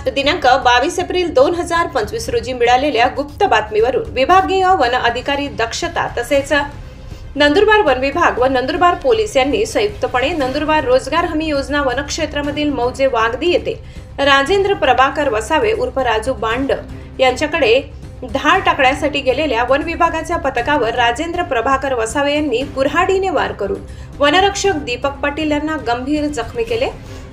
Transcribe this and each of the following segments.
दिनांक 22 एप्रिल 2025 रोजी मिळालेल्या गुप्त बातमीवरून विभागीय वन अधिकारी दक्षता तसेच नंदुरबार वन विभाग व नंदुरबार पोलीस यांनी संयुक्तपणे नंदुरबार रोजगार हमी योजना वनक्षेत्रामधील मौजे वागदी येथे राजेंद्र प्रभाकर वसावे उर्फ राजू बांड यांच्याकडे धाड टाकण्यासाठी गेलेल्या वन विभागाच्या पथकावर राजेंद्र प्रभाकर वसावे यांनी कुऱ्हाडीने वार करून वनरक्षक दीपक पाटील यांना गंभीर जखमी केले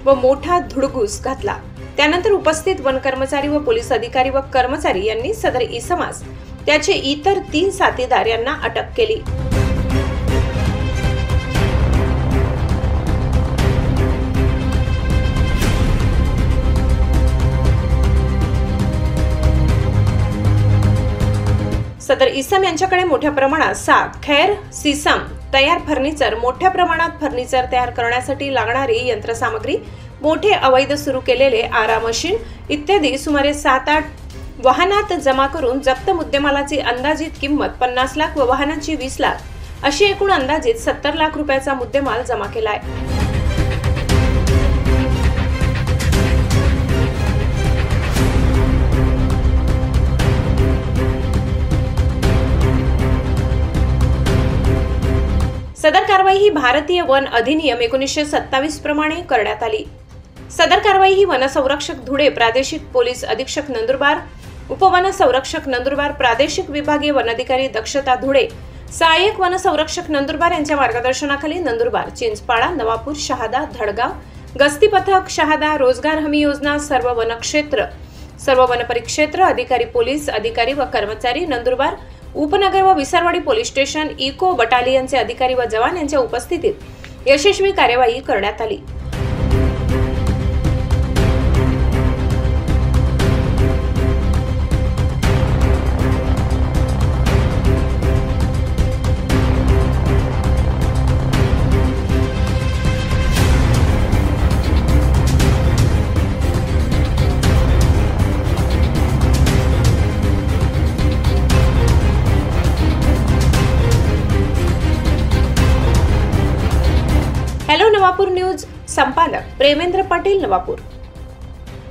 व मोठा धुडगूस घातला। त्यानंतर उपस्थित वन कर्मचारी व पोलीस अधिकारी व कर्मचारी यांनी सदर इसमास त्याचे इतर 3 साथीदार यांना अटक केली। सदर इसम यांच्याकडे मोठ्या प्रमाणात साग, खैर, सिसम तयार फर्निचर, मोठ्या प्रमाणात फर्निचर तयार करण्यासाठी लागणारी यंत्रसामग्री, मोठे अवैध सुरू केलेले आरा मशीन इत्यादी सुमारे 7-8 वाहनात जमा करून जप्त मुद्देमालाची अंदाजित किंमत 50 लाख व वाहनांची 20 लाख अशी एकूण अंदाजित 70 लाख रुपयाचा मुद्देमाल जमा केलाय। सदर कारवाई ही भारतीय वन अधिनियम 1927 प्रमाणे करण्यात आली। सदर कारवाई ही वनसंरक्षक धुळे, प्रादेशिक पोलीस अधीक्षक नंदुरबार, उपवन संरक्षक नंदुरबार, प्रादेशिक विभागीय वनाधिकारी दक्षता धुळे, सहाय्यक वनसंरक्षक नंदुरबार यांच्या मार्गदर्शनाखाली नंदुरबार, चिंचपाळा, नवापूर, शहादा, धडगाव, गस्ती पथक, शहादा, रोजगार हमी योजना, सर्व वनक्षेत्र, सर्व वनपरिक्षेत्र अधिकारी, पोलीस अधिकारी व कर्मचारी, नंदुरबार उपनगर व विसरवाडी पोलीस स्टेशन, इको बटालियनचे अधिकारी व जवान यांच्या उपस्थितीत यशस्वी कार्यवाही करण्यात आली। हॅलो नवापूर न्यूज संपादक प्रेमेंद्र पाटील, नवापूर।